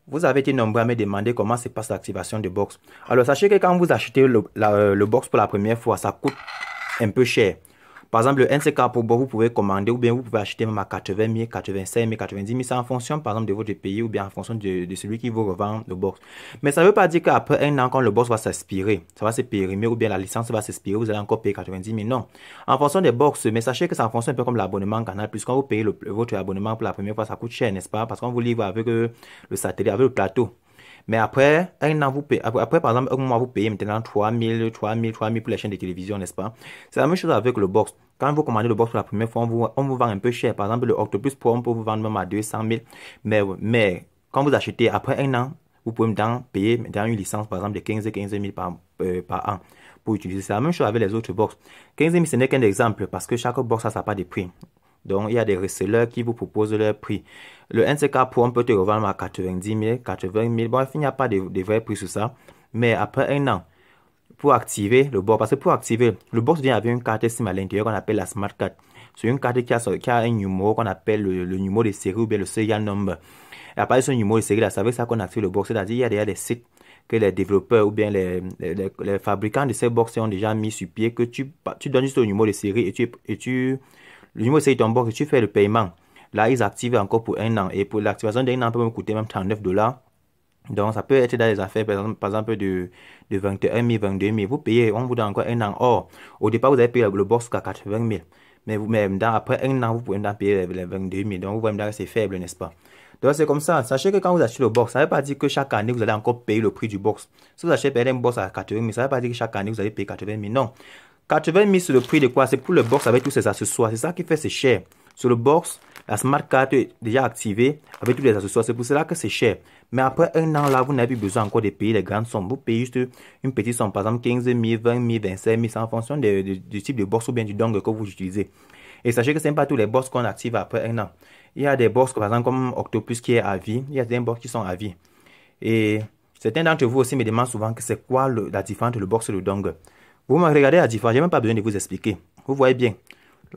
Vous avez été nombreux à me demander comment se passe l'activation de box. Alors, sachez que quand vous achetez le box pour la première fois, ça coûte un peu cher. Par exemple, le NCK pour box, vous pouvez commander ou bien vous pouvez acheter même à 80 000, 85 000, 90 000. C'est en fonction, par exemple, de votre pays ou bien en fonction de celui qui vous revend le box. Mais ça ne veut pas dire qu'après un an, quand le box va s'expirer, ça va se périmer ou bien la licence va s'expirer, vous allez encore payer 90 000. Non. En fonction des box, mais sachez que ça fonctionne un peu comme l'abonnement Canal+. Quand vous payez votre abonnement pour la première fois, ça coûte cher, n'est-ce pas? Parce qu'on vous livre avec le satellite, avec le plateau. Mais après, un an, vous payez, après, par exemple, un mois, vous payez maintenant 3 000 pour les chaînes de télévision, n'est-ce pas? C'est la même chose avec le box. Quand vous commandez le box pour la première fois, on vous vend un peu cher. Par exemple, le Octopus Pro, on peut vous vendre même à 200 000. Mais quand vous achetez, après un an, vous pouvez maintenant payer dans une licence, par exemple, de 15 000 par an pour utiliser. C'est la même chose avec les autres box. 15 000, ce n'est qu'un exemple parce que chaque box, ça n'a pas de prix. Donc, il y a des resellers qui vous proposent leur prix. Le NCK Pro, on peut te revendre à 90 000, 80 000. Bon, il n'y a pas de vrai prix sur ça. Mais après un an, pour activer le box, parce que pour activer, le box vient avec une carte SIM à l'intérieur qu'on appelle la Smart Card. C'est une carte qui a un numéro qu'on appelle le numéro de série ou bien le serial number. Et à partir de ce numéro de série, là, ça veut dire qu'on active le box. C'est-à-dire, il y a déjà des sites que les développeurs ou bien les fabricants de ces box ont déjà mis sur pied, que tu donnes juste le numéro de série le numéro de série de ton box et tu fais le paiement. Là, ils activent encore pour un an. Et pour l'activation d'un an, peut me coûter même 39 $. Donc, ça peut être dans les affaires, par exemple de 21 000, 22 000. Vous payez, on vous donne encore un an. Or, au départ, vous avez payé le box qu'à 80 000. Mais après un an, vous pouvez payer les 22 000. Donc, vous voyez que c'est faible, n'est-ce pas? Donc, c'est comme ça. Sachez que quand vous achetez le box, ça ne veut pas dire que chaque année, vous allez encore payer le prix du box. Si vous achetez un box à 80 000, ça ne veut pas dire que chaque année, vous allez payer 80 000. Non. 80 000, c'est le prix de quoi? C'est pour le box avec tous ses accessoires. C'est ça qui fait c'est cher. Sur le box, la Smart Card est déjà activée avec tous les accessoires. C'est pour cela que c'est cher. Mais après un an, là, vous n'avez plus besoin encore de payer les grandes sommes. Vous payez juste une petite somme, par exemple 15 000, 20 000, 25 000, c'est en fonction du type de box ou bien du dongle que vous utilisez. Et sachez que ce n'est pas tous les box qu'on active après un an. Il y a des box, par exemple, comme Octopus qui est à vie. Il y a des box qui sont à vie. Et certains d'entre vous aussi me demandent souvent que c'est quoi la différence entre le box et le dongle. Vous me regardez la différence, je n'ai même pas besoin de vous expliquer. Vous voyez bien.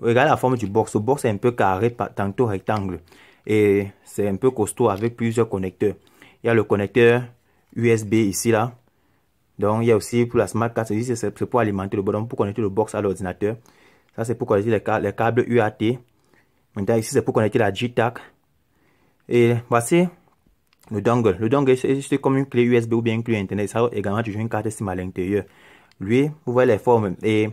Regardez la forme du box. Le box est un peu carré, tantôt rectangle. Et c'est un peu costaud avec plusieurs connecteurs. Il y a le connecteur USB ici, là. Donc, il y a aussi pour la Smart Card, c'est pour alimenter le botton, pour connecter le box à l'ordinateur. Ça, c'est pour connecter les câbles UAT. Maintenant, ici, c'est pour connecter la JTAG. Et voici le dongle. Le dongle, c'est comme une clé USB ou bien une clé Internet. Ça a également toujours une carte SIM à l'intérieur. Lui, vous voyez les formes. Et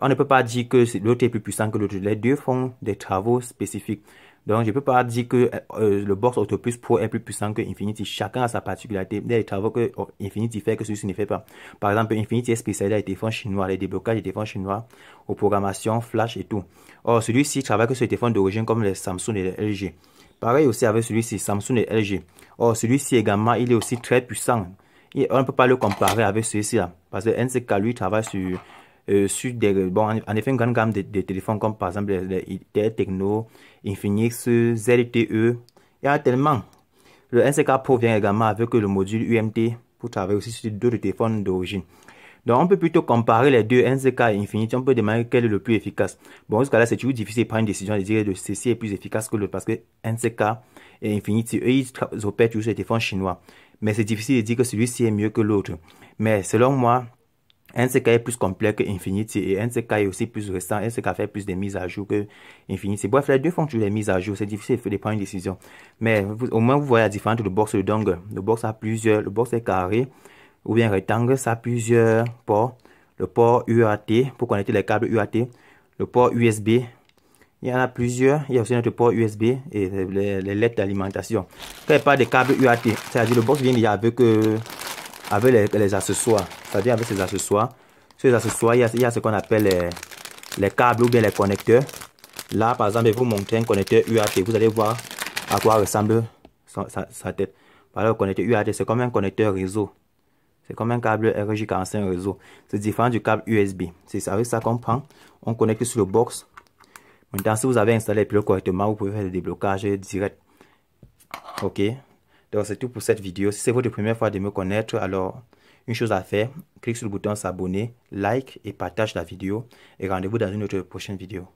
on ne peut pas dire que l'autre est plus puissant que l'autre. Les deux font des travaux spécifiques. Donc, je ne peux pas dire que le box Octopus Pro est plus puissant que Infinity. Chacun a sa particularité. Il y a des travaux que Infinity fait que celui-ci ne fait pas. Par exemple, Infinity est spécialisé dans les téléphones chinois, les déblocages des téléphones chinois, aux programmations, flash et tout. Or, celui-ci travaille que sur les téléphones d'origine comme les Samsung et les LG. Pareil aussi avec celui-ci, Samsung et LG. Or, celui-ci également, il est aussi très puissant. Et on ne peut pas le comparer avec celui-ci-là. Parce que NCK, lui, travaille sur en effet, une grande gamme de téléphones comme par exemple les Itel, Tecno, Infinix, ZTE. Il y a tellement. Le NCK Pro vient également avec le module UMT pour travailler aussi sur d'autres téléphones d'origine. Donc, on peut plutôt comparer les deux, NCK et Infinity. On peut demander quel est le plus efficace. Bon, jusqu'à là, c'est toujours difficile de prendre une décision de dire que ceci est plus efficace que l'autre parce que NCK et Infinity, eux, ils opèrent toujours sur les téléphones chinois. Mais c'est difficile de dire que celui-ci est mieux que l'autre. Mais selon moi, NCK est plus complet que Infinity et NCK est aussi plus récent. NCK fait plus de mises à jour que Infinity. Bref, les deux font toujours des mises à jour. C'est difficile de prendre une décision. Mais au moins, vous voyez la différence entre le box et le dongle. Le box a plusieurs. Le box est carré ou bien rectangle. Ça a plusieurs ports. Le port UAT pour connecter les câbles UAT. Le port USB. Il y en a plusieurs. Il y a aussi notre port USB et les lettres d'alimentation. Quand il parle des câbles UAT, c'est-à-dire le box vient déjà avec les accessoires, c'est-à-dire avec ces accessoires. Sur les accessoires, il y a ce qu'on appelle les câbles ou bien les connecteurs. Là, par exemple, je vais vous montrer un connecteur UAT. Vous allez voir à quoi ressemble sa tête. Voilà, le connecteur UAT, c'est comme un connecteur réseau. C'est comme un câble RJ45 réseau. C'est différent du câble USB. C'est avec ça qu'on prend. On connecte sur le box. Maintenant, si vous avez installé les pilotes correctement, vous pouvez faire le déblocage direct. Ok. Donc, c'est tout pour cette vidéo. Si c'est votre première fois de me connaître, alors une chose à faire, clique sur le bouton s'abonner, like et partage la vidéo. Et rendez-vous dans une autre prochaine vidéo.